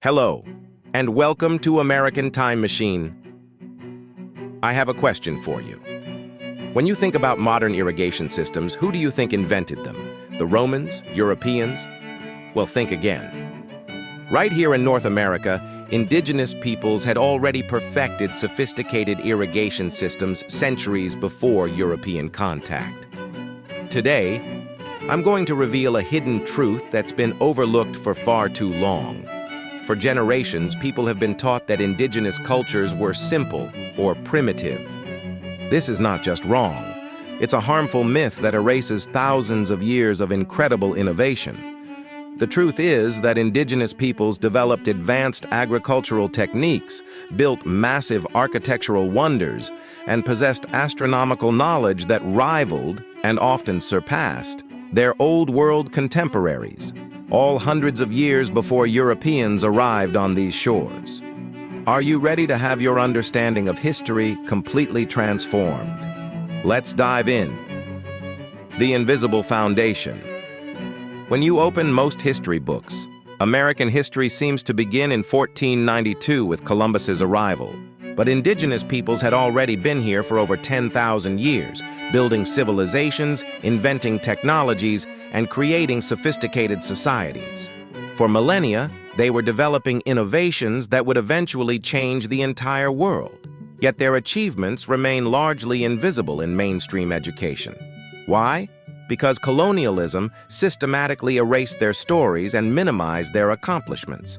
Hello, and welcome to American Time Machine. I have a question for you. When you think about modern irrigation systems, who do you think invented them? The Romans? Europeans? Well, think again. Right here in North America, indigenous peoples had already perfected sophisticated irrigation systems centuries before European contact. Today, I'm going to reveal a hidden truth that's been overlooked for far too long. For generations, people have been taught that indigenous cultures were simple or primitive. This is not just wrong. It's a harmful myth that erases thousands of years of incredible innovation. The truth is that indigenous peoples developed advanced agricultural techniques, built massive architectural wonders, and possessed astronomical knowledge that rivaled, and often surpassed, their Old World contemporaries, all hundreds of years before Europeans arrived on these shores. Are you ready to have your understanding of history completely transformed? Let's dive in. The Invisible Foundation. When you open most history books, American history seems to begin in 1492 with Columbus's arrival. But indigenous peoples had already been here for over 10,000 years, building civilizations, inventing technologies, and creating sophisticated societies. For millennia, they were developing innovations that would eventually change the entire world. Yet their achievements remain largely invisible in mainstream education. Why? Because colonialism systematically erased their stories and minimized their accomplishments.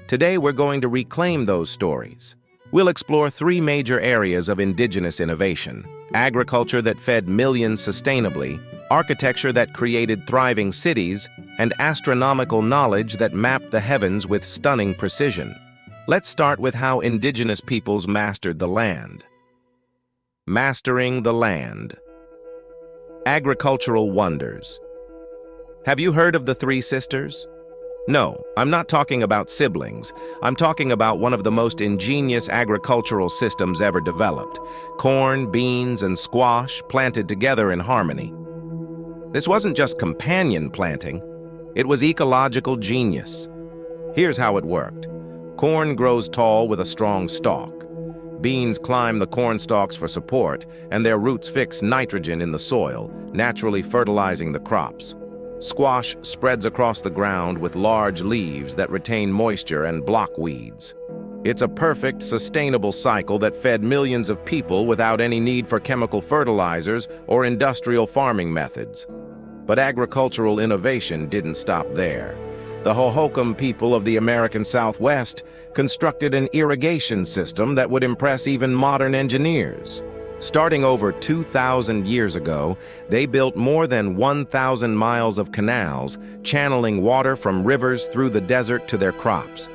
Today, we're going to reclaim those stories. We'll explore three major areas of indigenous innovation: agriculture that fed millions sustainably, architecture that created thriving cities, and astronomical knowledge that mapped the heavens with stunning precision. Let's start with how indigenous peoples mastered the land. Mastering the land. Agricultural wonders. Have you heard of the Three Sisters? No, I'm not talking about siblings. I'm talking about one of the most ingenious agricultural systems ever developed: corn, beans, and squash planted together in harmony. This wasn't just companion planting, it was ecological genius. Here's how it worked. Corn grows tall with a strong stalk. Beans climb the corn stalks for support, and their roots fix nitrogen in the soil, naturally fertilizing the crops. Squash spreads across the ground with large leaves that retain moisture and block weeds. It's a perfect, sustainable cycle that fed millions of people without any need for chemical fertilizers or industrial farming methods. But agricultural innovation didn't stop there. The Hohokam people of the American Southwest constructed an irrigation system that would impress even modern engineers. Starting over 2,000 years ago, they built more than 1,000 miles of canals, channeling water from rivers through the desert to their crops.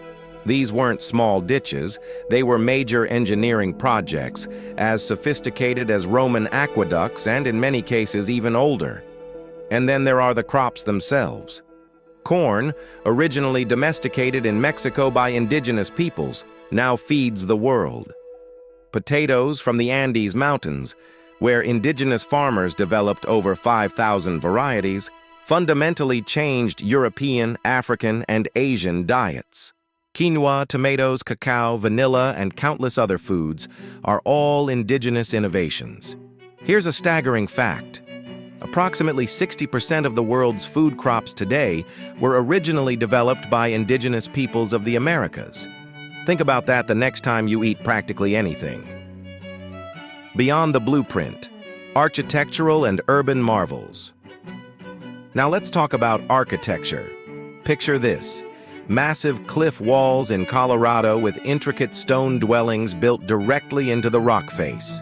These weren't small ditches, they were major engineering projects, as sophisticated as Roman aqueducts and in many cases even older. And then there are the crops themselves. Corn, originally domesticated in Mexico by indigenous peoples, now feeds the world. Potatoes from the Andes Mountains, where indigenous farmers developed over 5,000 varieties, fundamentally changed European, African, and Asian diets. Quinoa, tomatoes, cacao, vanilla, and countless other foods are all indigenous innovations. Here's a staggering fact. Approximately 60% of the world's food crops today were originally developed by indigenous peoples of the Americas. Think about that the next time you eat practically anything. Beyond the blueprint, architectural and urban marvels. Now let's talk about architecture. Picture this: massive cliff walls in Colorado with intricate stone dwellings built directly into the rock face.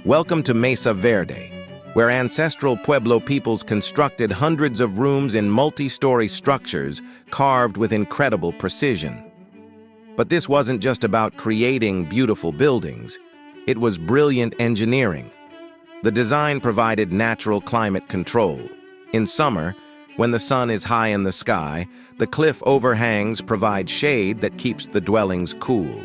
Welcome to Mesa Verde, where ancestral Pueblo peoples constructed hundreds of rooms in multi-story structures carved with incredible precision. But this wasn't just about creating beautiful buildings. It was brilliant engineering. The design provided natural climate control. In summer, when the sun is high in the sky, the cliff overhangs provide shade that keeps the dwellings cool.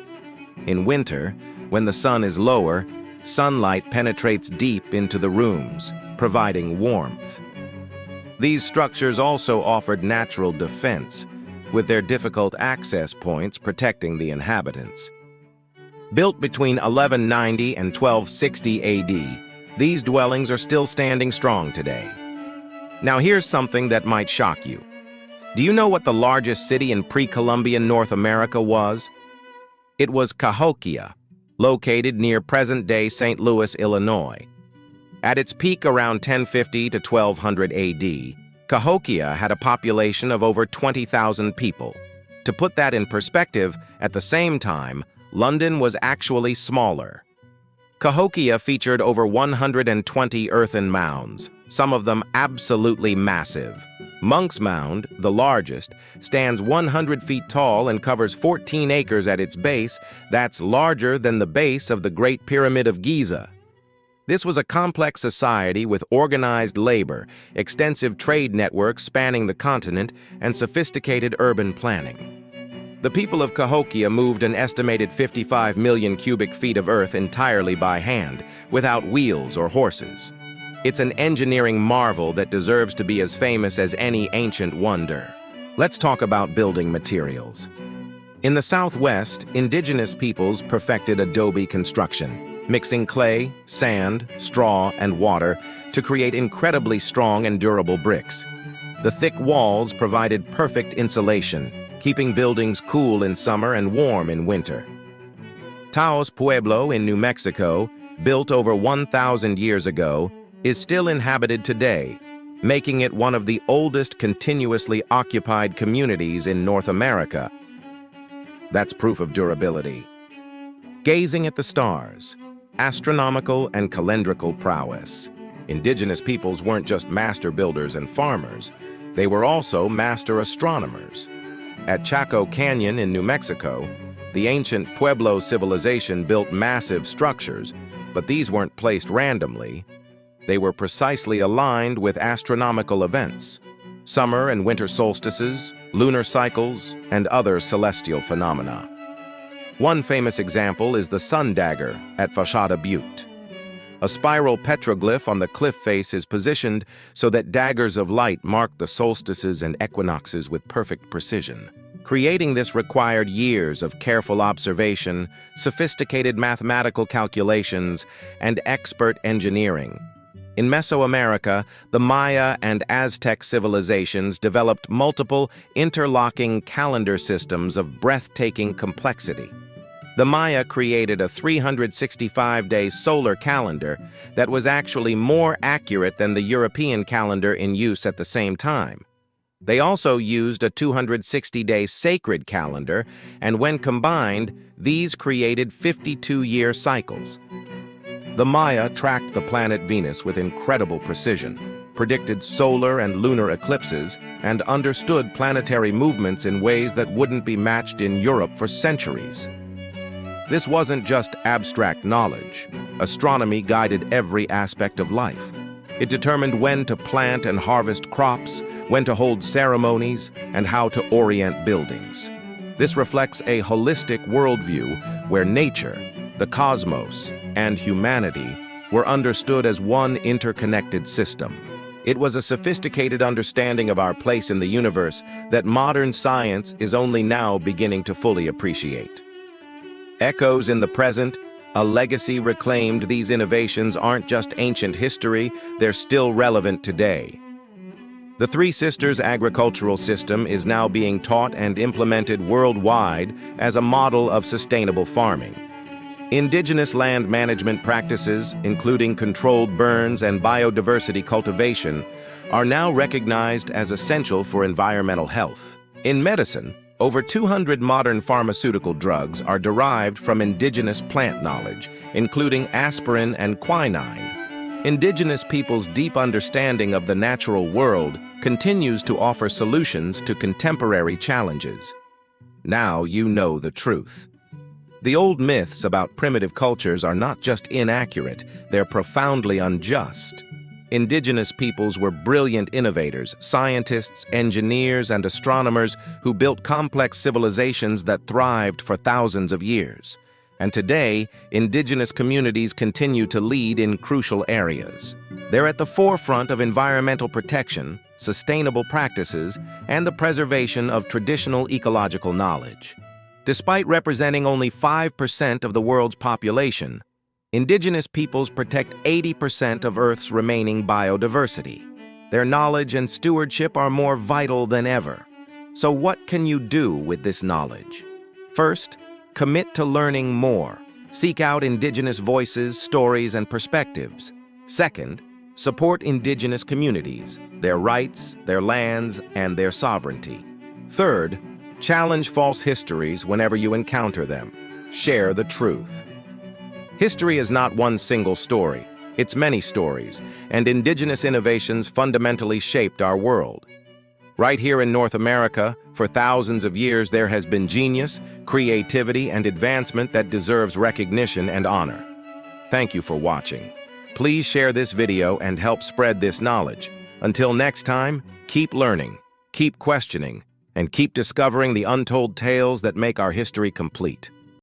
In winter, when the sun is lower, sunlight penetrates deep into the rooms, providing warmth. These structures also offered natural defense. with their difficult access points protecting the inhabitants. Built between 1190 and 1260 AD, these dwellings are still standing strong today. Now here's something that might shock you. Do you know what the largest city in pre-Columbian North America was? It was Cahokia, located near present-day St. Louis, Illinois. At its peak around 1050 to 1200 AD, Cahokia had a population of over 20,000 people. To put that in perspective, at the same time, London was actually smaller. Cahokia featured over 120 earthen mounds, some of them absolutely massive. Monk's Mound, the largest, stands 100 feet tall and covers 14 acres at its base. That's larger than the base of the Great Pyramid of Giza. This was a complex society with organized labor, extensive trade networks spanning the continent, and sophisticated urban planning. The people of Cahokia moved an estimated 55 million cubic feet of earth entirely by hand, without wheels or horses. It's an engineering marvel that deserves to be as famous as any ancient wonder. Let's talk about building materials. In the Southwest, indigenous peoples perfected adobe construction, mixing clay, sand, straw, and water to create incredibly strong and durable bricks. The thick walls provided perfect insulation, keeping buildings cool in summer and warm in winter. Taos Pueblo in New Mexico, built over 1,000 years ago, is still inhabited today, making it one of the oldest continuously occupied communities in North America. That's proof of durability. Gazing at the stars, astronomical and calendrical prowess. Indigenous peoples weren't just master builders and farmers, they were also master astronomers. At Chaco Canyon in New Mexico, the ancient Pueblo civilization built massive structures, but these weren't placed randomly. They were precisely aligned with astronomical events, summer and winter solstices, lunar cycles, and other celestial phenomena. One famous example is the Sun Dagger at Fashada Butte. A spiral petroglyph on the cliff face is positioned so that daggers of light mark the solstices and equinoxes with perfect precision. Creating this required years of careful observation, sophisticated mathematical calculations, and expert engineering. In Mesoamerica, the Maya and Aztec civilizations developed multiple interlocking calendar systems of breathtaking complexity. The Maya created a 365-day solar calendar that was actually more accurate than the European calendar in use at the same time. They also used a 260-day sacred calendar, and when combined, these created 52-year cycles. The Maya tracked the planet Venus with incredible precision, predicted solar and lunar eclipses, and understood planetary movements in ways that wouldn't be matched in Europe for centuries. This wasn't just abstract knowledge. Astronomy guided every aspect of life. It determined when to plant and harvest crops, when to hold ceremonies, and how to orient buildings. This reflects a holistic worldview where nature, the cosmos, and humanity were understood as one interconnected system. It was a sophisticated understanding of our place in the universe that modern science is only now beginning to fully appreciate. Echoes in the present, a legacy reclaimed. These innovations aren't just ancient history, they're still relevant today. The Three Sisters agricultural system is now being taught and implemented worldwide as a model of sustainable farming. Indigenous land management practices, including controlled burns and biodiversity cultivation, are now recognized as essential for environmental health. In medicine, over 200 modern pharmaceutical drugs are derived from indigenous plant knowledge, including aspirin and quinine. Indigenous peoples' deep understanding of the natural world continues to offer solutions to contemporary challenges. Now you know the truth. The old myths about primitive cultures are not just inaccurate, they're profoundly unjust. Indigenous peoples were brilliant innovators, scientists, engineers, and astronomers who built complex civilizations that thrived for thousands of years. And today, indigenous communities continue to lead in crucial areas. They're at the forefront of environmental protection, sustainable practices, and the preservation of traditional ecological knowledge. Despite representing only 5% of the world's population, indigenous peoples protect 80% of Earth's remaining biodiversity. Their knowledge and stewardship are more vital than ever. So what can you do with this knowledge? First, commit to learning more. Seek out indigenous voices, stories, and perspectives. Second, support indigenous communities, their rights, their lands, and their sovereignty. Third, challenge false histories whenever you encounter them. Share the truth. History is not one single story. It's many stories, and indigenous innovations fundamentally shaped our world. Right here in North America, for thousands of years there has been genius, creativity, and advancement that deserves recognition and honor. Thank you for watching. Please share this video and help spread this knowledge. Until next time, keep learning, keep questioning, and keep discovering the untold tales that make our history complete.